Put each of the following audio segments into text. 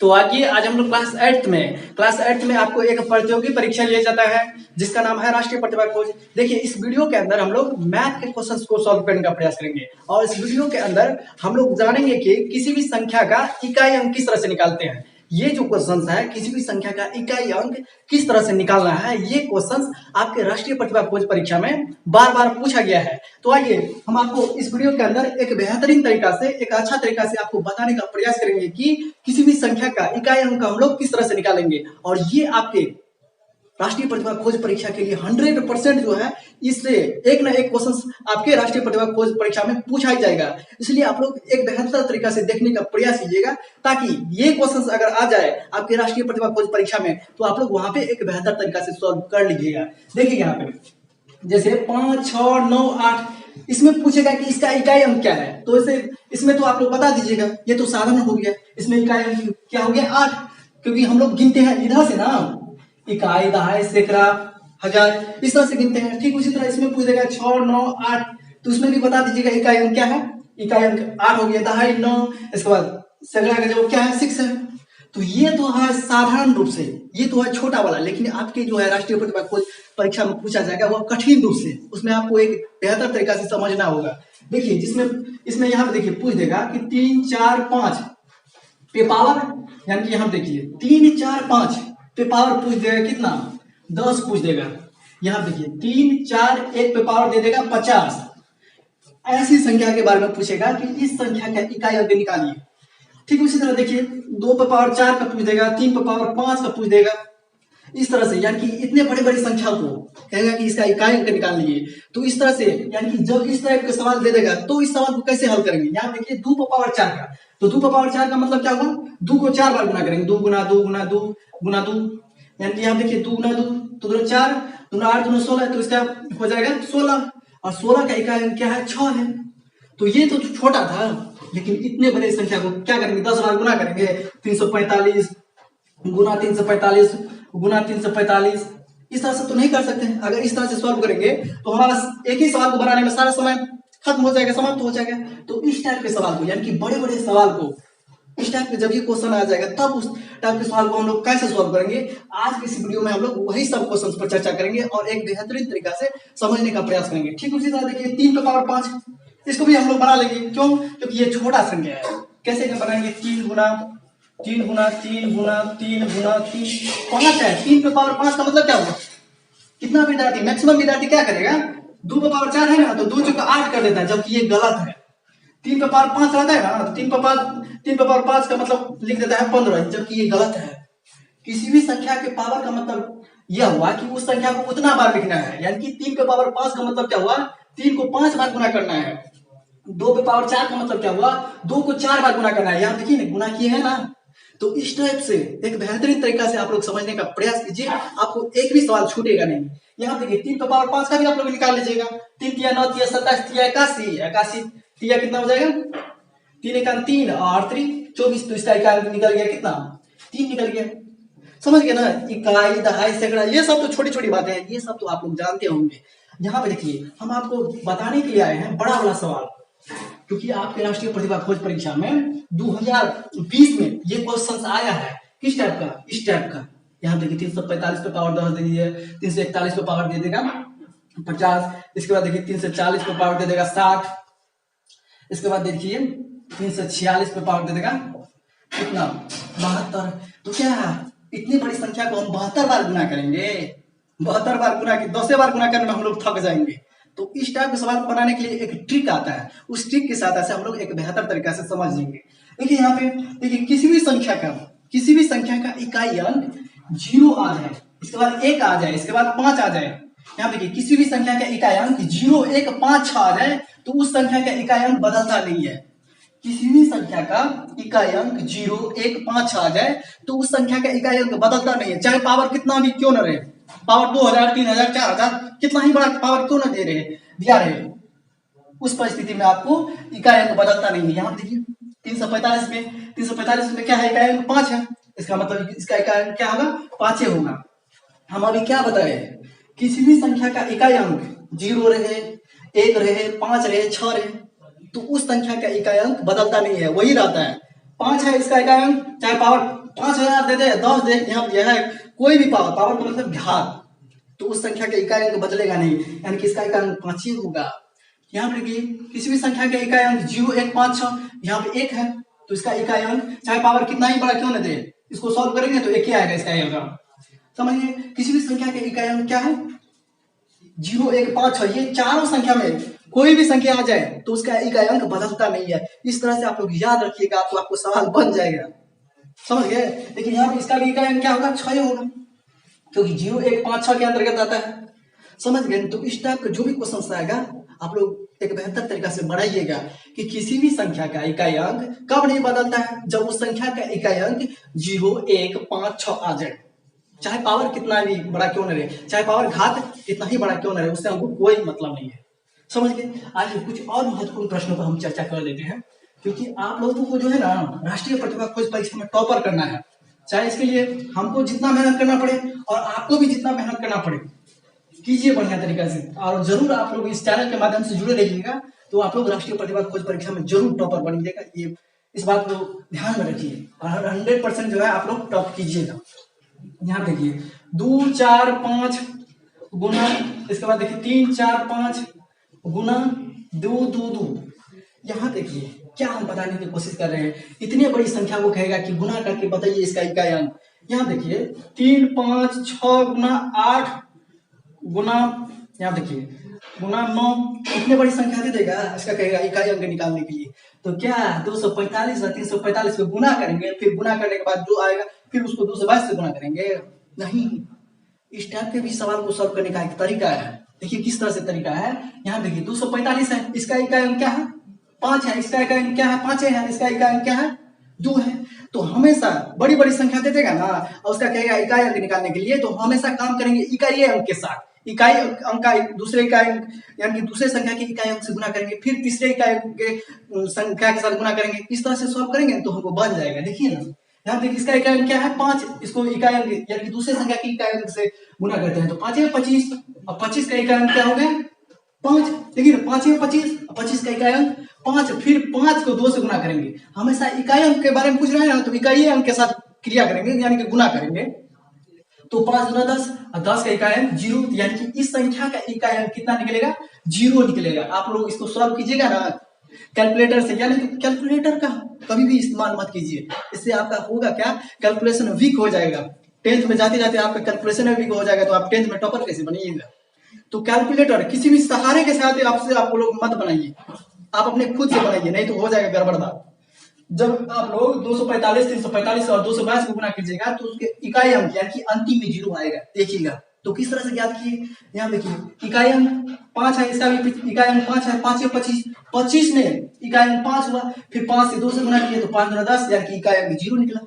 तो आइए आज हम लोग क्लास 8 में आपको एक प्रतियोगी परीक्षा लिया जाता है जिसका नाम है राष्ट्रीय प्रतिभा खोज। देखिए इस वीडियो के अंदर हम लोग मैथ के क्वेश्चंस को सॉल्व करने का प्रयास करेंगे और इस वीडियो के अंदर हम लोग जानेंगे कि किसी भी संख्या का इकाई अंक किस तरह से निकालते हैं। ये जो क्वेश्चंस है किसी भी संख्या का इकाई अंक किस तरह से निकालना है, ये क्वेश्चंस आपके राष्ट्रीय प्रतिभा खोज परीक्षा में बार बार पूछा गया है। तो आइए हम आपको इस वीडियो के अंदर एक बेहतरीन तरीका से, एक अच्छा तरीका से आपको बताने का प्रयास करेंगे कि किसी भी संख्या का इकाई अंक हम लोग किस तरह से निकालेंगे। और ये आपके राष्ट्रीय प्रतिभा खोज परीक्षा के लिए 100% जो है इससे एक ना एक क्वेश्चन आपके राष्ट्रीय प्रतिभा खोज परीक्षा में पूछा ही जाएगा। इसलिए आप लोग एक बेहतर तरीका से देखने का प्रयास कीजिएगा ताकि ये क्वेश्चन अगर आ जाए आपके राष्ट्रीय प्रतिभा खोज परीक्षा में तो आप लोग वहां पे एक बेहतर तरीका से सॉल्व कर लीजिएगा। देखिए यहाँ पे जैसे 5, 6, 9, 8 इसमें पूछेगा कि इसका इकाई अंक क्या है, तो इसे इसमें तो आप लोग बता दीजिएगा। ये तो साधारण हो गया, इसमें इकाई अंक क्या हो गया 8, क्योंकि हम लोग गिनते हैं इधर से ना, इकाई, दहाई, सैकड़ा, हजार इस तरह से गिनते हैं। ठीक उसी तरह इसमें पूछ देगा 6, 9, 8 तो उसमें भी बता दीजिएगा इकाई अंक क्या है। इकाई अंक 8 हो गया, दहाई 9, इसके बाद सैकड़ा का जवाब क्या है 6 है। तो ये तो है साधारण रूप से, ये तो है छोटा वाला, लेकिन आपके जो है राष्ट्रीय प्रतिभा खोज परीक्षा में पूछा जाएगा वो कठिन रूप से, उसमें आपको एक बेहतर तरीका से समझना होगा। देखिए जिसमें इसमें यहाँ पे देखिए पूछ देगा कि 3, 4, 5 पे पावर, यानी कि यहाँ देखिए 3, 4, 5 पे पावर पूछ देगा कितना 10 पूछ देगा। यहाँ देखिए 3, 4, 1 पे पावर दे देगा 50। ऐसी संख्या के बारे में पूछेगा कि इस संख्या का इकाई अंक निकालिए। ठीक उसी तरह देखिए 2 पे पावर 4 का पूछ देगा, 3 पे पावर 5 का पूछ देगा, इस तरह से, यानी कि इतने बड़े बड़े संख्या को कहेगा कि इसका इकाई अंक निकाल लीजिए। तो इस तरह से, यानी कि जब इस टाइप के सवाल दे देगा तो इस सवाल को कैसे हल करेंगे। यहाँ देखिए 2 पे पावर 4 का, तो 2 पे पावर 4 का मतलब क्या हुआ, 2 को 4 बार गुना करेंगे, 2 गुना 2 गुना 2 गुना 2, यानी कि यहाँ देखिए 2 गुना 2 तो 2 4, 2 8, 2 16, तो इसका हो जाएगा 16, और 16 का इकाई अंक क्या है 6 है। तो ये तो छोटा था, लेकिन इतने बड़े संख्या को क्या करेंगे 10 बार गुना करेंगे, 345 गुना 345 गुना 345, इस तरह से तो नहीं कर सकते। अगर इस तरह से सॉल्व करेंगे तो हमारा एक ही सवाल को बनाने में सारा समय खत्म हो जाएगा, समाप्त हो जाएगा। तो इस टाइप के सवाल को, यानी कि बड़े बड़े सवाल को, इस टाइप के जब ये क्वेश्चन आ जाएगा तब उस टाइप के सवाल को हम लोग कैसे सॉल्व करेंगे। आज की इस वीडियो में हम लोग वही सब क्वेश्चन पर चर्चा करेंगे और एक बेहतरीन तरीका से समझने का प्रयास करेंगे। ठीक उसी तरह देखिए 3 पे पावर 5, इसको भी हम लोग बना लेंगे। क्यों? क्योंकि ये छोटा संख्या है। कैसे बनाएंगे, 3 गुना 3 गुना 3 गुना 3 गुना 3 5 है। 3 पे पावर 5 का मतलब क्या हुआ, कितना विद्यार्थी, मैक्सिमम विद्यार्थी क्या करेगा, 2 पे पावर 4 है ना, तो 2 चौका 8 कर देता है, जबकि ये गलत है। 3 पे पावर 5 रहता है ना, तो 3 पे पावर 5 का मतलब लिख देता है 15, जबकि ये गलत है। किसी भी संख्या के पावर का मतलब यह हुआ कि उस संख्या को उतना बार लिखना है, यानी कि 3 पे पावर 5 का मतलब क्या हुआ, 3 को 5 बार गुना करना है। 2 पे पावर 4 का मतलब क्या हुआ, 2 को 4 बार गुना करना है। यहाँ देखिए ना, गुना किए हैं ना। तो इस टाइप से एक बेहतरीन तरीका से आप लोग समझने का प्रयास कीजिए, आपको एक भी सवाल छूटेगा नहीं। यहाँ देखिए 3 पे पावर 5 का भी आप लोग निकाल लीजिएगा। 3 तिया 9 तिया 27 तिया 81, 81 तिया कितना हो जाएगा, 3 एकान 3 और 3 24, तो इसका इकाई निकल गया कितना 3 निकल गया। समझ गए ना, इकाई, दहाई, सैकड़ा, ये सब तो छोटी छोटी बातें हैं, ये सब तो आप लोग जानते होंगे। यहाँ पे देखिए हम आपको बताने के लिए आए हैं बड़ा वाला सवाल, क्योंकि आपके राष्ट्रीय प्रतिभा खोज परीक्षा में 2020 में ये क्वेश्चन आया है। किस टाइप का, इस टाइप का। यहाँ देखिए 345 पे पावर 10 दे दीजिए, 341 पे पावर दे देगा 50, इसके बाद देखिए 340 पे पावर दे देगा 60, इसके बाद देखिए 346 पे पावर दे देगा कितना 72। तो क्या इतनी बड़ी संख्या को हम 72 बार गुना करेंगे, 72 बार गुना की 10 बार गुना करने में हम लोग थक जाएंगे। तो इस टाइप के सवाल बनाने के लिए एक ट्रिक आता है, उस ट्रिक के साथ ऐसे हम लोग एक बेहतर तरीका से समझ लेंगे। देखिए यहाँ पे देखिए किसी भी संख्या का इकाई अंक 0 आ जाए, इसके बाद 1 आ जाए, इसके बाद 5 आ जाए। यहाँ देखिए किसी भी संख्या का इकाई अंक 0, 1, 5, 6 आ जाए तो उस संख्या का इकाई अंक बदलता नहीं है। किसी भी संख्या का इकाई अंक 0, 1, 5, 6 आ जाए तो उस संख्या का इकाई अंक बदलता नहीं है, चाहे पावर कितना भी क्यों न रहे, पावर 2000, 3000, 4000, कितना ही बड़ा पावर क्यों ना दिया रहे, उस परिस्थिति में आपको इकाई अंक बदलता नहीं है। यहाँ देखिए 345 में क्या है, इकाई अंक 5 है, इसका मतलब इसका इकाई अंक क्या होगा 5 होगा। हम अभी क्या बताए, किसी भी संख्या का इकाई अंक 0 रहे, 1 रहे, 5 रहे, 6 रहे, तो उस संख्या का इकाई अंक बदलता नहीं है, वही रहता है। 5 है इसका इकाई अंक, चाहे पावर 5000 दे दे 10 दे, यहाँ यह है कोई भी पावर, पावर का मतलब घात, तो उस संख्या के इकाई अंक बदलेगा नहीं, यानी कि इसका इकाई अंक 5 ही होगा। यहाँ पे देखिए किसी भी संख्या के इकाई अंक 0 1 5 6, यहाँ पे 1 है तो इसका इकाई अंक चाहे पावर कितना ही बड़ा क्यों न दे, इसको सॉल्व करेंगे तो 1 ही आएगा इसका अंक। समझिए किसी भी संख्या के इकाई अंक क्या है 0 1 5 6, ये चारों संख्या में कोई भी संख्या आ जाए तो उसका इकाई अंक बदलता नहीं है। इस तरह से आप लोग याद रखिएगा तो आपको सवाल बन जाएगा, समझ गए। लेकिन यहाँ पे इसका भी इकाई अंक क्या होगा 6 होगा, क्योंकि 0 1 5 6 के अंतर्गत आता है, समझ गए। तो इस टाइप का जो भी क्वेश्चन आएगा आप लोग एक बेहतर तरीका से बढ़ाइएगा कि किसी भी संख्या का इकाई अंक कब नहीं बदलता है, जब उस संख्या का इकाई अंक 0 1 5 6 आ जाए, चाहे पावर कितना भी बड़ा क्यों न रहे, चाहे पावर घात कितना ही बड़ा क्यों न रहे, उससे हमको कोई मतलब नहीं है, समझ गए। आइए कुछ और महत्वपूर्ण प्रश्नों पर हम चर्चा कर लेते हैं, क्योंकि आप लोगों को जो है ना राष्ट्रीय प्रतिभा खोज परीक्षा में टॉपर करना है, चाहे इसके लिए हमको जितना मेहनत करना पड़े और आपको भी जितना मेहनत करना पड़े, कीजिए बढ़िया तरीका से। और जरूर आप लोग इस चैनल के माध्यम से जुड़े रहिएगा तो आप लोग राष्ट्रीय प्रतिभा खोज परीक्षा में जरूर टॉपर बनिएगा, ये इस बात को ध्यान में रखिए और 100% जो है आप लोग टॉप कीजिएगा। यहाँ देखिए 2 4 5 गुना, इसके बाद देखिए 3 4 5 गुना 2 2 2, यहाँ देखिए क्या हम बताने की कोशिश कर रहे हैं, इतनी बड़ी संख्या को कहेगा कि गुना करके बताइए इसका इकाई अंक। यहाँ देखिए 3 5 6 गुना 8 गुना, यहाँ देखिए गुना 9, इतनी बड़ी संख्या दे देगा, इसका कहेगा इकाई अंक निकालने के लिए। तो क्या 245 और 345 को गुना करेंगे, फिर गुना करने के बाद जो आएगा फिर उसको 222 से गुना करेंगे? नहीं, इस टाइप के भी सवाल को सॉल्व करने का एक तरीका है। देखिए किस तरह से तरीका है, यहाँ देखिए 245 है, इसका इकाई अंक क्या है 5 है, इसका इकाई अंक क्या है 5 है, इसका इकाई अंक क्या है 2 है। तो हमेशा बड़ी बड़ी संख्या दे देगा ना और उसका कहेगा इकाई अंक निकालने के लिए, तो हमेशा काम करेंगे इकाई अंक के साथ, इकाई अंक का दूसरे इकाई अंक यानी कि दूसरे संख्या के इकाई अंक से गुना करेंगे, फिर तीसरे इकाई के संख्या के साथ गुना करेंगे, इस तरह से सॉल्व करेंगे तो हमको बन जाएगा। देखिए ना यहाँ देखिए इसका इकाई अंक क्या है 5, इसको इकाई अंक यानी कि दूसरे संख्या के इकाई अंक से गुना करते हैं तो 5 है 25, और 25 का इकाई अंक क्या हो गया 5, देखिए 5 है 25, 25 का इकाई अंक 5, फिर 5 को 2 से गुना करेंगे। हमेशा इकाई अंक के बारे में पूछ रहे हैं ना तो इकाई अंक के साथ क्रिया करेंगे यानी कि गुना करेंगे, तो 5 गुना 10 और 10 का इकाई अंक 0, यानी कि इस संख्या का इकाई अंक कितना निकलेगा 0 निकलेगा। आप लोग इसको सॉल्व कीजिएगा ना कैलकुलेटर से, यानी कि कैलकुलेटर का कभी भी इस्तेमाल मत कीजिए, इससे आपका होगा क्या कैलकुलेशन वीक हो जाएगा, 10th में जाते जाते आपका कैलकुलेशन वीक हो जाएगा तो आप 10th में टॉपर कैसे बनिएगा। तो कैलकुलेटर किसी भी सहारे के साथ आपसे आप लोग मत बनाइए, आप अपने खुद से बनाइए, नहीं तो हो जाएगा गड़बड़दार। जब आप लोग 245 345 और 222 को गुना कीजिएगा तो उसके इकाई अंक यानी कि अंतिम में 0 आएगा, देखिएगा। तो किस तरह से ज्ञात किए, यहाँ देखिए इकाई अंक 5 है, इसका भी इकाई अंक 5 है, 5 है 25, 25 में इकाई अंक 5 हुआ, फिर 5 से 2 से गुना किए तो 5 गुना 10 यानी कि इकाई अंक 0 निकला,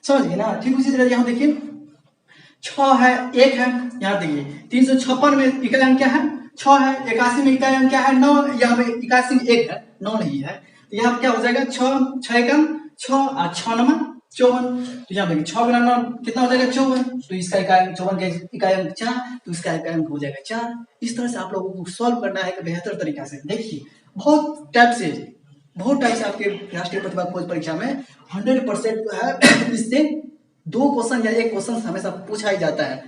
समझ गए ना। ठीक उसी तरह यहाँ देखिए 6 है 1 है, यहाँ देखिए 356 में इकाई अंक क्या है 6 है, 81 में इकाई अंक क्या है 9, यहाँ पे 81 में 1 है 9 नहीं है, तो यहाँ क्या हो जाएगा 6 6 का 6 और 6 9 54, तो यहाँ देखिए 6 गुना 9 कितना हो जाएगा 54, तो इसका इकाई अंक 54 का इकाई अंक 4, तो इसका इकाई अंक हो जाएगा 4। इस तरह से आप लोगों को सॉल्व करना है एक बेहतर तरीका से। देखिए बहुत टाइप से आपके राष्ट्रीय प्रतिभा खोज परीक्षा में 100% जो है इससे 2 क्वेश्चन या 1 क्वेश्चन हमेशा पूछा ही जाता है,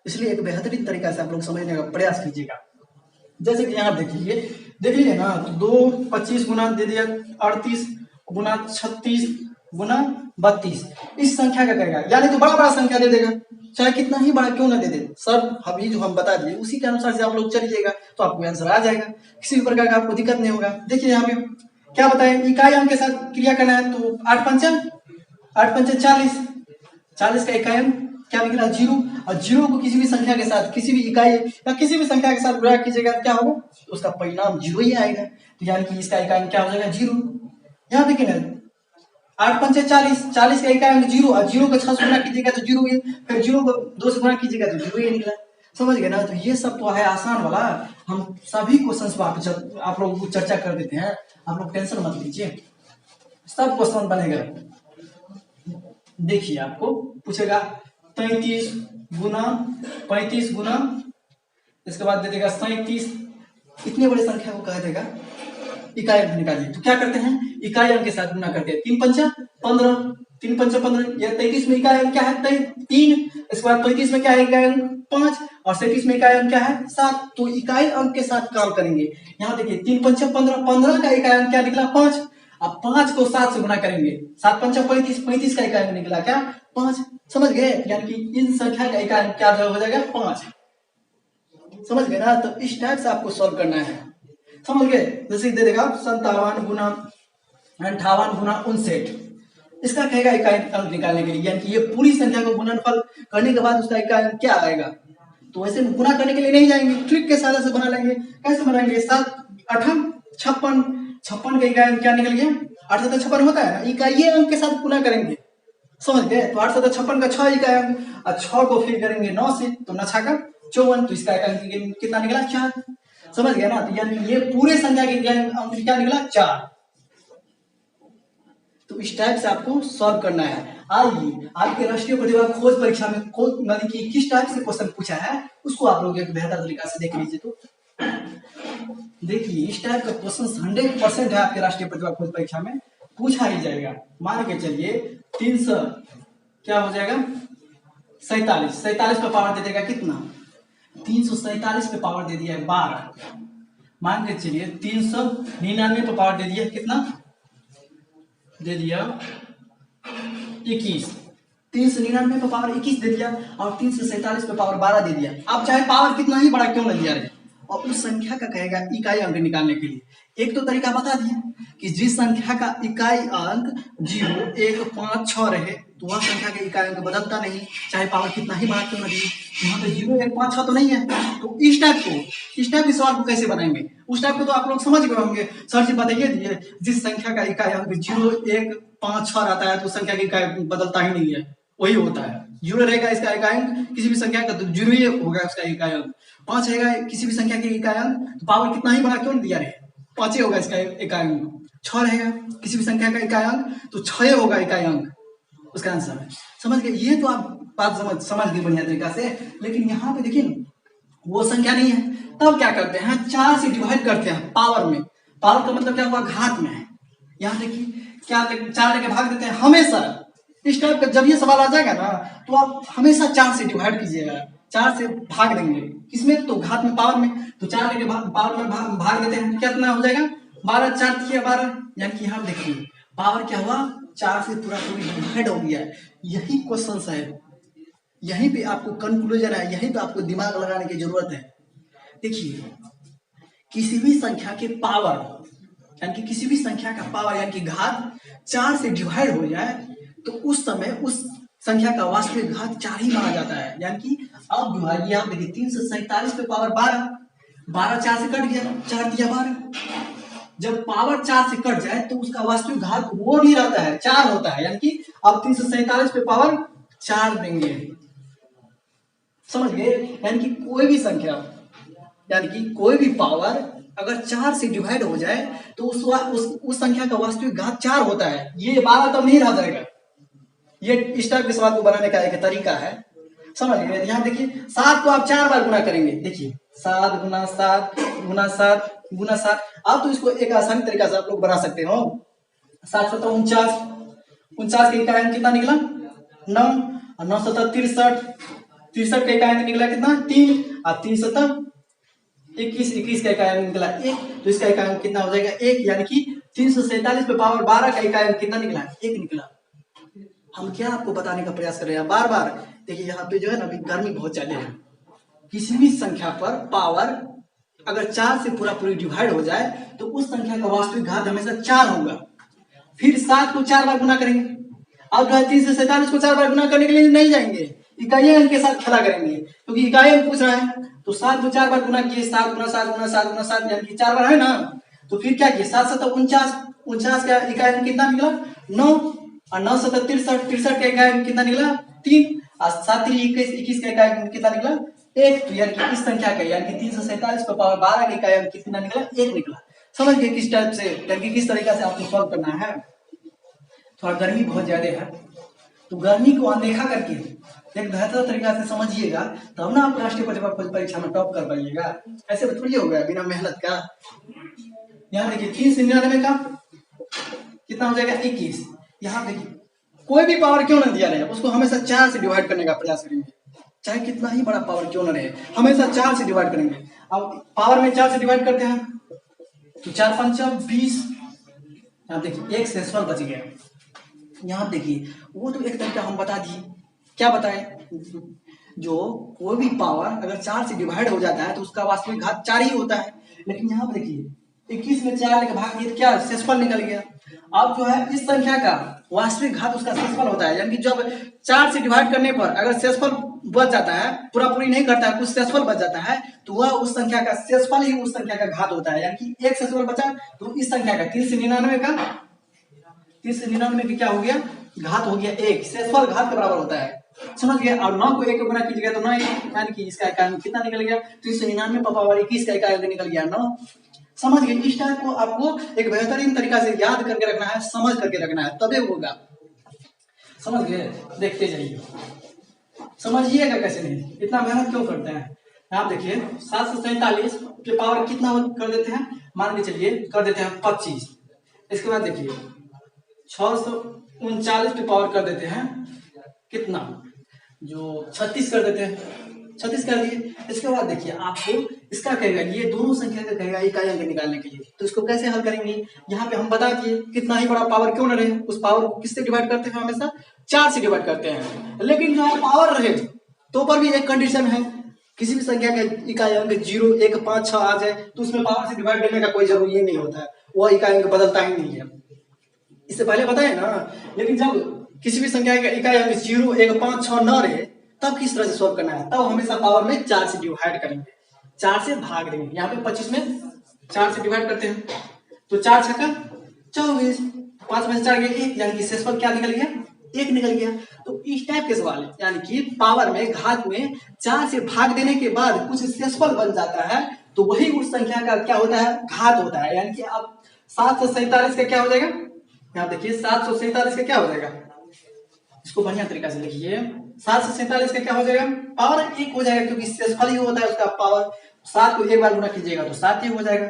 इसलिए एक बेहतरीन तरीका से आप लोग समझने का प्रयास कीजिएगा। जैसे कि यहाँ देखिए ना 2 25 गुना दे दिया 38 गुना 36 गुना 32, इस संख्या का करेगा, यानी तो बड़ा बड़ा संख्या दे देगा, चाहे कितना ही बड़ा क्यों ना दे दे सर, अभी जो हम बता दिए उसी के अनुसार से आप लोग चलिएगा तो आपको आंसर आ जाएगा, किसी भी प्रकार का आपको दिक्कत नहीं होगा। देखिए यहाँ पे क्या बताए इकाई अंक के साथ क्रिया करना है, तो 8 पंचे 40 का इकाई अंक क्या निकला 0, और 0 को किसी भी संख्या के साथ किसी भी इकाई या किसी भी संख्या के साथ गुणा कीजिएगा क्या होगा, तो उसका परिणाम 0 ही आएगा, तो यानी कि इसका इकाई अंक क्या हो जाएगा 0। यहाँ देखिए ना 8 पंचे 40, 40 का इकाई अंक 0, और 0 को 6 से गुणा कीजिएगा तो 0 ही, फिर 0 को 2 से गुणा कीजिएगा तो 0 ही निकला, समझ गए ना। तो ये सब तो है आसान वाला, हम सभी क्वेश्चन आप लोगों को चर्चा कर देते हैं, आप लोग टेंशन मत लीजिए, सब क्वेश्चन बनेगा। देखिए आपको पूछेगा 35 गुना 35 गुना, इसके बाद दे देगा 37, इतने बड़ी संख्या को कह देगा इकाई अंक निकालिए। तो क्या करते हैं, इकाई अंक के साथ गुना करते हैं। 3 पंचा 15, 3 पंचा 15, या 33 में इकाई अंक क्या है 3, इसके बाद 35 में क्या है इकाई अंक 5, और 37 में इकाई अंक क्या है 7। तो इकाई अंक के साथ काम करेंगे। यहाँ देखिए 3 पंचा 15, 15 का इकाई अंक क्या निकला 5। अब 5 को 7 से गुना करेंगे, 7 पंचा 35, 35 का इकाई अंक निकला क्या 5। समझ गए, यानी कि इन संख्या का इकाई अंक क्या हो जाएगा 5। समझ गए ना। तो इस टाइप से आपको सॉल्व करना है, समझ गए। जैसे दे देगा 57 गुना 58 गुना 59, इसका कहेगा इकाई अंक निकालने के लिए, यानी कि ये पूरी संख्या को गुणनफल करने के बाद उसका इकाई अंक क्या आएगा। तो वैसे गुना करने के लिए नहीं जाएंगे, ट्रिक के साथ से बना लेंगे। कैसे बनाएंगे, 7 8 56, 56 का इकाई अंक क्या निकल गया 8 7 56 होता है ना, इकाई अंक के साथ गुना करेंगे। समझ गए। तो 8 7 56 का 6 इकाई अंक, और 6 को फिर करेंगे 9 से, तो 9 6 का 54, तो इसका इकाई अंक कितना निकला 4। समझ गया ना। तो यानी ये पूरे संख्या के अंक क्या निकला 4। तो इस टाइप से आपको सॉल्व करना है। आइए आपके राष्ट्रीय प्रतिभा खोज परीक्षा में मतलब कि किस टाइप से क्वेश्चन पूछा है उसको आप लोग एक बेहतर तरीका से देख लीजिए। तो देखिए इस टाइप का क्वेश्चन 100% है आपके राष्ट्रीय प्रतिभा खोज परीक्षा में पूछा ही जाएगा। मान के चलिए 300 क्या हो जाएगा 47, 47 पे पावर दे देगा कितना 347 पे पावर दे दिया है 12। मान के चलिए 399 पे पावर दे दिया कितना दे दिया 21, 399 पे पावर 21 दे दिया, और 347 पे पावर 12 दे दिया। आप चाहे पावर कितना ही बड़ा क्यों न दिया रहे, और उस संख्या का कहेगा इकाई अंक निकालने के लिए एक तो तरीका बता दिया कि जिस संख्या का इकाई अंक 0 1 5 6 रहे तो वह संख्या के इकाई अंक बदलता नहीं, चाहे पावर कितना ही बड़ा क्यों न दिए। यहाँ पे 0 1 5 6 तो नहीं है। तो इस टाइप के सवाल को कैसे बनाएंगे, उस टाइप को तो आप लोग समझ गए होंगे। सर जी बताइए दिए जिस संख्या का इकाई अंक 0 1 5 6 रहता है तो संख्या का इकाई बदलता ही नहीं है, वही होता है। 0 रहेगा इसका इकाई अंक किसी भी संख्या का तो 0 ही होगा उसका इकाई अंक। 5 रहेगा किसी भी संख्या के इकाई अंक तो पावर कितना ही बड़ा क्यों दिया रहे 5 ही होगा इसका इकाई अंक। 6 रहेगा किसी भी संख्या का इकाई अंक तो 6 होगा इकाई अंक उसका आंसर है। समझ गए, ये तो आप बात समझ गए बढ़िया तरीका से। लेकिन यहाँ पे देखिए वो संख्या नहीं है, तब क्या करते हैं 4 से डिवाइड करते हैं पावर में। पावर का मतलब क्या हुआ घात में है। यहाँ देखिए क्या 4 लेके भाग देते हैं हमेशा। इस टाइप का जब ये सवाल आ जाएगा ना तो आप हमेशा 4 से डिवाइड कीजिएगा, 4 से भाग देंगे किसमें तो घात में पावर में। तो 4 लेके पावर में भाग देते हैं कितना हो जाएगा 12, 4 3 12, यानी कि यहाँ देखिए पावर क्या हुआ 4 से पूरा डिवाइड हो गया। यही क्वेश्चन है, यहीं पे आपको कंक्लूजन है, यहीं पे आपको दिमाग लगाने की जरूरत है। देखिए किसी भी संख्या के पावर यानी कि किसी भी संख्या का पावर यानी कि घात 4 से डिवाइड हो जाए तो उस समय उस संख्या का वास्तविक घात 4 ही माना जाता है। यानी कि अब जो है यहाँ देखिए 347 पे पावर 12, 12 4 से कट गया 4 दिया 12। जब पावर 4 से कट जाए तो उसका वास्तविक घात वो नहीं रहता है 4 होता है। यानी कि अब 347 पे पावर 4 देंगे। समझ गए, यानी कि कोई भी संख्या यानी कि कोई भी पावर अगर 4 से डिवाइड हो जाए तो उस संख्या का वास्तविक घात 4 होता है। ये 12 तब नहीं रह जाएगा। ये इस टाइप के सवाल को बनाने का एक तरीका है, समझ गए। यहाँ देखिए 7 को आप 4 बार गुना करेंगे। देखिए 7 गुना 7 गुना 7 गुना 7। आप तो इसको एक आसानी तरीका से आप लोग बना सकते हो। 7 7 49, 49 का इकाई अंक कितना निकला 9, और 9 7 63, 63 का इकाई अंक निकला कितना 3, और 3 7 21, 21 का इकाई अंक निकला 1। तो इसका इकाई अंक कितना हो जाएगा 1, यानी कि 347 पे पावर 12 का इकाई अंक कितना निकला 1 निकला। हम क्या आपको बताने का प्रयास कर रहे हैं बार बार। देखिए यहाँ पे जो है ना अभी गर्मी बहुत ज्यादा है, किसी भी संख्या पर पावर अगर 4 से पूरी डिवाइड हो जाए तो उस संख्या का वास्तविक घात हमेशा 4 होगा। फिर 7 को 4 बार गुना करेंगे। अब जो है 347 को 4 बार गुना करने के लिए नहीं जाएंगे, इकाई अंक के साथ खेला करेंगे क्योंकि इकाई अंक पूछ रहा है। तो 7 को 4 बार गुना किए 7 गुना 7 गुना 7 गुना 7 यानी कि 4 बार है ना। तो फिर क्या किए 7 7 49, 49 का इकाई अंक कितना निकला 9, और 9 7 63, 63 का इकाई अंक कितना निकला 3, और 7 3 21, 21 का इकाई अंक कितना निकला 1। तो यानी कि इस संख्या का यानी कि 347 पे पावर 12 का इकाई अंक कितना निकला 1 निकला। समझ गए किस टाइप से यानी कि किस तरीका से आपको सॉल्व करना है। थोड़ा गर्मी बहुत ज्यादा है तो गर्मी को अनदेखा करके एक बेहतर तरीका से समझिएगा तब ना आप राष्ट्रीय प्रतिभा खोज परीक्षा में टॉप कर पाइएगा। ऐसे थोड़ी हो गया बिना मेहनत का। यहाँ देखिए 399 का कितना हो जाएगा 21। यहाँ देखिए कोई भी पावर क्यों ना दिया रहे उसको हमेशा 4 से डिवाइड करने का प्रयास करेंगे, चाहे कितना ही बड़ा पावर क्यों ना रहे हमेशा 4 से डिवाइड करेंगे। अब पावर में 4 से डिवाइड करते हैं तो 4 5 20। यहाँ देखिए एक सेंसुअल बच गया। यहाँ देखिए वो तो एक तरीका हम बता दिए, क्या बताए, जो कोई भी पावर अगर 4 से डिवाइड हो जाता है तो उसका वास्तविक घात 4 ही होता है। लेकिन यहाँ पर देखिए 21 में 4 लेकर भाग दिए तो क्या शेषफल निकल गया। अब जो है इस संख्या का वास्तविक घात उसका शेषफल होता है, यानी कि जब 4 से डिवाइड करने पर अगर शेषफल बच जाता है, पूरा पूरी नहीं करता है, कुछ शेषफल बच जाता है तो वह उस संख्या का शेषफल ही उस संख्या का घात होता है। यानी कि एक शेषफल बचा तो इस संख्या का 399 का 399 के क्या हो गया घात हो गया 1, शेषफल घात के बराबर होता है, समझ गए। और 9 को 1 गुना कीजिएगा तो 9, यानी कि इसका इकाई कितना निकल गया 399 पावर 21 का इकाई निकल गया 9। समझ गए। इस टाइप को आपको एक बेहतरीन तरीका से याद करके रखना है, समझ करके रखना है, तबे होगा, समझ गए। देखते जाइए, समझिएगा कैसे नहीं, इतना मेहनत क्यों करते हैं। आप देखिए 747 के पावर कितना कर देते हैं, मान के चलिए कर देते हैं 25। इसके बाद देखिए 639 पे पावर कर देते हैं कितना, जो 36 कर देते हैं, 36 कर दिए। इसके बाद देखिए आपको इसका कहेगा, ये दोनों संख्या का कहेगा इकाई अंक निकालने के लिए, तो इसको कैसे हल करेंगे। यहाँ पे हम बता दिए कितना ही बड़ा पावर क्यों न रहे उस पावर को किससे डिवाइड करते हैं, हमेशा 4 से डिवाइड करते हैं। लेकिन जो है पावर रहे तो पर भी एक कंडीशन है, किसी भी संख्या का इकाई अंक 0 1 5 6 आ जाए तो उसमें पावर से डिवाइड करने का कोई जरूरी नहीं होता है, वह इकाई अंक बदलता ही नहीं है, इससे पहले बताए ना। लेकिन जब किसी भी संख्या का इकाई अंक 0 1 5 6 न रहे तब किस तरह से सॉल्व करना है, तब हमेशा पावर में 4 से डिवाइड करेंगे, 4 से भाग देंगे। यहाँ पे 25 में 4 से डिवाइड करते हैं तो 4 छक्का 24, 5 में 4 गया 1, यानी कि शेषफल क्या निकल गया 1 निकल गया। तो इस टाइप के सवाल है, यानी कि पावर में घात में 4 से भाग देने के बाद कुछ शेषफल बन जाता है तो वही उस संख्या का क्या होता है घात होता है। यानी कि अब 747 का क्या हो जाएगा, यहाँ देखिए 747 का क्या हो जाएगा, इसको बढ़िया तरीका से लिखिए, 747 का क्या हो जाएगा पावर 1 हो जाएगा, क्योंकि शेषफल ही होता है उसका पावर। 7 को एक बार गुना कीजिएगा तो 7 ही हो जाएगा।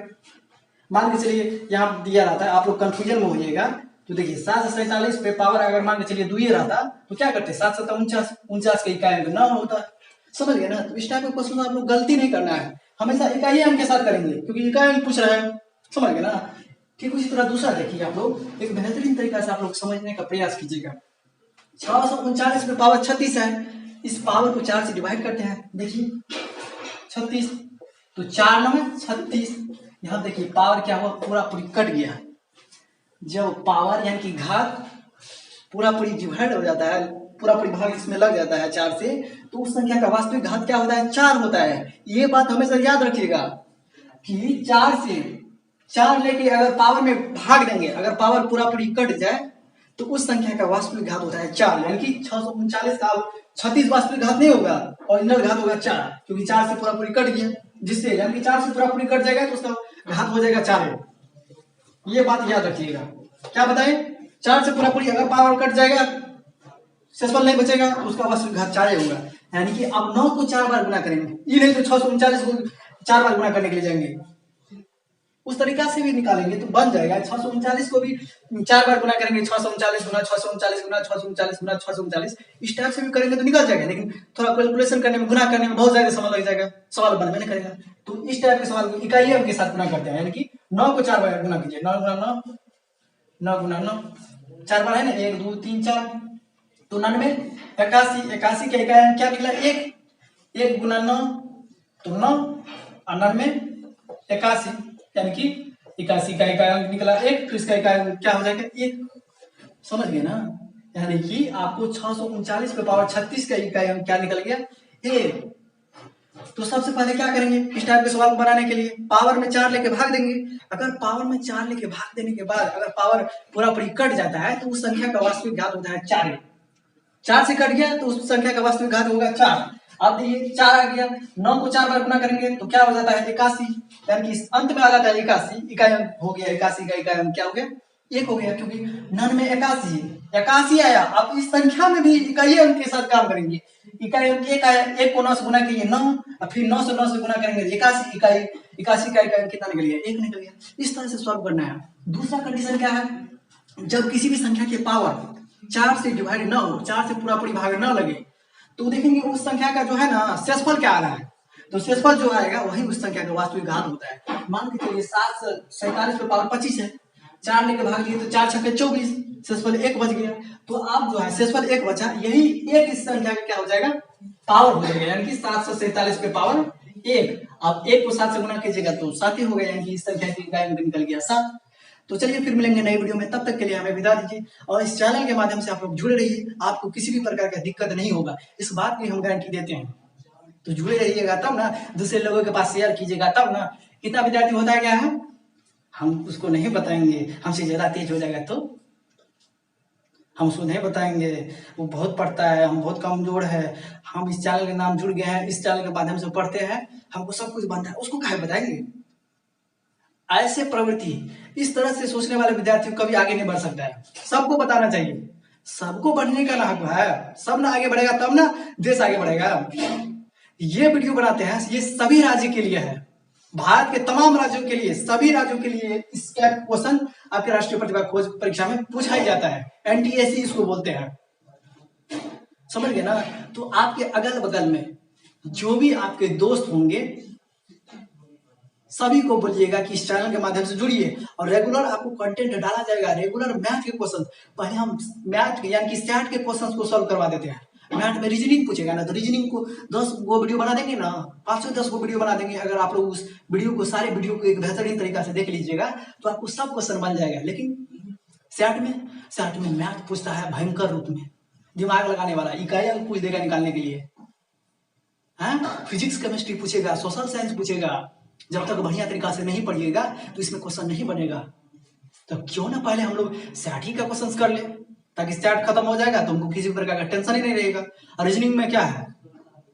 मान के चलिए यहाँ दिया रहता है, आप लोग कंफ्यूजन में होइएगा तो देखिए 747 पे पावर अगर मान के चलिए 2 ही रहता तो क्या करते 7 7 49, 49 का इकाई अंक न होता, समझ गए ना। तो इस टाइप का क्वेश्चन आप लोग गलती नहीं करना है, हमेशा इकाई अंक के साथ करेंगे क्योंकि इकाई अंक पूछ रहा है, समझ गए ना। ठीक उसी तरह दूसरा देखिए, आप लोग एक बेहतरीन तरीका से आप लोग समझने का प्रयास कीजिएगा। 639 पे पावर 36 है, इस पावर को 4 से डिवाइड करते हैं, देखिए 36 तो 4 9 36, यहाँ देखिए पावर क्या हुआ पूरा पूरी कट गया। जब पावर यानी कि घात पूरा पूरी डिवाइड हो जाता है, पूरा पूरी भाग इसमें लग जाता है 4 से, तो उस संख्या का वास्तविक घात क्या होता है 4 होता है। ये बात हमेशा याद रखिएगा कि 4 से 4 लेके अगर पावर में भाग देंगे, अगर पावर पूरा पूरी कट जाए तो उस संख्या का वास्तविक घात होता है 4, यानी कि 639 का 36 वास्तविक घात नहीं होगा, ओरिजिनल घात होगा 4, क्योंकि 4 से पूरा पूरी कट गया, जिससे यानी कि 4 से पूरा पूरी कट जाएगा तो उसका घात हो जाएगा 4। ये बात याद रखिएगा, क्या बताएं 4 से पूरा पूरी अगर पावर कट जाएगा शेषफल नहीं बचेगा तो उसका वास्तविक घात 4 होगा। यानी कि आप 9 को 4 बार गुना करेंगे, ये नहीं तो 639 को 4 बार गुना करने के लिए जाएंगे, उस तरीका से भी निकालेंगे तो बन जाएगा। 639 को भी 4 बार गुना करेंगे, 639 गुना 639 गुना 639 गुना 639, इस टाइप से भी करेंगे तो निकल जाएगा। लेकिन थोड़ा कैलकुलेशन करने में गुना करने में बहुत ज्यादा समय लग जाएगा, सवाल बनने नहीं करेगा। तो इस टाइप के सवाल को इकाई अंक के साथ गुना करते हैं, यानी कि 9 को 4 बार गुना कीजिए, 9 गुना 9 9 गुना 9 4 बार है ना, 1 2 3 4 तो 99 81 81 के इकाई अंक क्या निकला 1, 1 गुना 9 तो 9 और 99 81, यानी कि 81 का इकाई अंक निकला 1, तो इसका इकाई अंक क्या हो जाएगा 1, समझ गए ना। यानी कि आपको 639 पे पावर 36 का इकाई अंक क्या निकल गया 1। तो सबसे पहले क्या करेंगे इस टाइप के सवाल बनाने के लिए, पावर में 4 लेके भाग देंगे। अगर पावर में 4 लेके भाग देने के बाद अगर पावर पूरा पूरी कट जाता है तो उस संख्या का वास्तविक घात होता है 4। 4 से कट गया तो उस संख्या का वास्तविक घात होगा 4। अब ये 4 आ गया, 9 को 4 बार गुना करेंगे तो क्या हो जाता है 81, यानी कि अंत में आ जाता है 81, इकाई अंक हो गया 81 का इकाई अंक क्या हो गया 1 हो गया, क्योंकि 99 81 81 आया। आप इस संख्या में भी इकाई अंक के साथ काम करेंगे। इकाई अंक एक आया, एक को 9 से गुना कीजिए 9, और फिर 9 से 9 से गुना करेंगे 81 इकाई। 81 का इकाई कितना निकल गया? 1 निकल गया। इस तरह से सॉल्व करना है। दूसरा कंडीशन क्या है? जब किसी भी संख्या के पावर 4 से डिवाइड ना हो, 4 से पूरा पूरी भाग ना लगे, तो देखेंगे उस संख्या का जो है ना शेषफल क्या आ रहा है। तो शेषफल जो आएगा वही उस संख्या का वास्तविक घात होता है। मान के चलिए 7 से 47 पे पावर 25 है, 4 लेके भाग दिए तो 4 छक्के 24, शेषफल 1 बच गया। तो आप जो है शेषफल 1 बचा, यही एक इस संख्या का क्या हो जाएगा? पावर हो जाएगा, यानी कि 7 से 47 पे पावर 1। आप 1 को 7 से गुना कीजिएगा तो 7 ही हो गया, यानी कि इस संख्या की इकाई अंक निकल गया 7। तो चलिए फिर मिलेंगे नई वीडियो में, तब तक के लिए हमें विदा दीजिए। और इस चैनल के माध्यम से आप लोग जुड़े रहिए, आपको किसी भी प्रकार का दिक्कत नहीं होगा, इस बात की हम गारंटी देते हैं। तो जुड़े रहिएगा तब ना, दूसरे लोगों के पास शेयर कीजिएगा तब ना। कितना विद्यार्थी होता है क्या है हम उसको नहीं बताएंगे, हमसे ज्यादा तेज हो जाएगा तो हम उसको नहीं बताएंगे। वो बहुत पढ़ता है, हम बहुत कमजोर है, हम इस चैनल के नाम जुड़ गए हैं, इस चैनल के माध्यम से पढ़ते हैं, हमको सब कुछ बनता है, उसको क्या बताएंगे? ऐसे प्रवृत्ति, इस तरह से सोचने वाले विद्यार्थी कभी आगे नहीं बढ़ सकता है। सबको बताना चाहिए, सबको बढ़ने का ना हक है। सब ना आगे बढ़ेगा तब ना देश आगे बढ़ेगा। ये वीडियो बनाते हैं, ये सभी राज्य के लिए है, भारत के तमाम राज्यों के लिए, सभी राज्यों के लिए इसका क्वेश्चन आपके राष्ट्रीय प्रतिभा खोज परीक्षा में पूछा ही जाता है। एनटीएससी इसको बोलते हैं, समझ गए ना? तो आपके अगल बगल में जो भी आपके दोस्त होंगे सभी को बोलिएगा कि इस चैनल के माध्यम से जुड़िए, और रेगुलर आपको कंटेंट डाला जाएगा। रेगुलर मैथ के क्वेश्चन, पहले हम मैथ यानी कि स्टैट के क्वेश्चन को सॉल्व करवा देते हैं। मैथ में रीजनिंग पूछेगा ना, तो रीजनिंग को 10 गो वीडियो बना देंगे ना, 5 से 10 गो वीडियो बना देंगे। अगर आप लोग उस वीडियो को, सारे वीडियो को एक बेहतरीन तरीका से देख लीजिएगा तो आपको सब क्वेश्चन बन जाएगा। लेकिन सेट में मैथ पूछता है भयंकर रूप में, दिमाग लगाने वाला, इकाई अंक पूछ देगा निकालने के लिए। फिजिक्स केमिस्ट्री पूछेगा, सोशल साइंस पूछेगा। जब तक बढ़िया तरीका से नहीं पढ़िएगा तो इसमें क्वेश्चन नहीं बनेगा। तो क्यों ना पहले हम लोग सैट ही का क्वेश्चन कर ले, ताकि सैट खत्म हो जाएगा तो हमको किसी प्रकार का टेंशन ही नहीं रहेगा। और रीजनिंग में क्या है,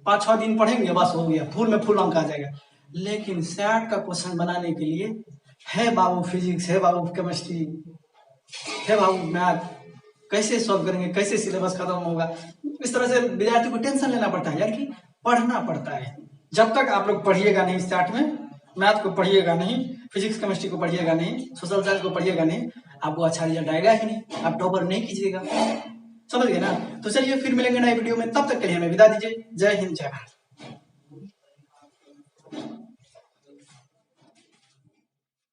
5-6 दिन पढ़ेंगे बस हो गया, फुल में फुल अंक आ जाएगा। लेकिन सैट का क्वेश्चन बनाने के लिए है बाबू फिजिक्स, है बाबू केमिस्ट्री, है बाबू मैथ, कैसे सॉल्व करेंगे, कैसे सिलेबस खत्म होगा। इस तरह से विद्यार्थी को टेंशन लेना पड़ता है, यानी कि पढ़ना पड़ता है। जब तक आप लोग पढ़िएगा नहीं स्टार्ट में, मैथ को पढ़िएगा नहीं, फिजिक्स केमिस्ट्री को पढ़िएगा नहीं, सोशल साइंस को पढ़िएगा नहीं, आपको अच्छा रिजल्ट आएगा ही नहीं, आप टॉपर नहीं कीजिएगा। समझ गए ना? तो चलिए फिर मिलेंगे नए वीडियो में, तब तक के लिए हमें विदा दीजिए। जय हिंद, जय भारत।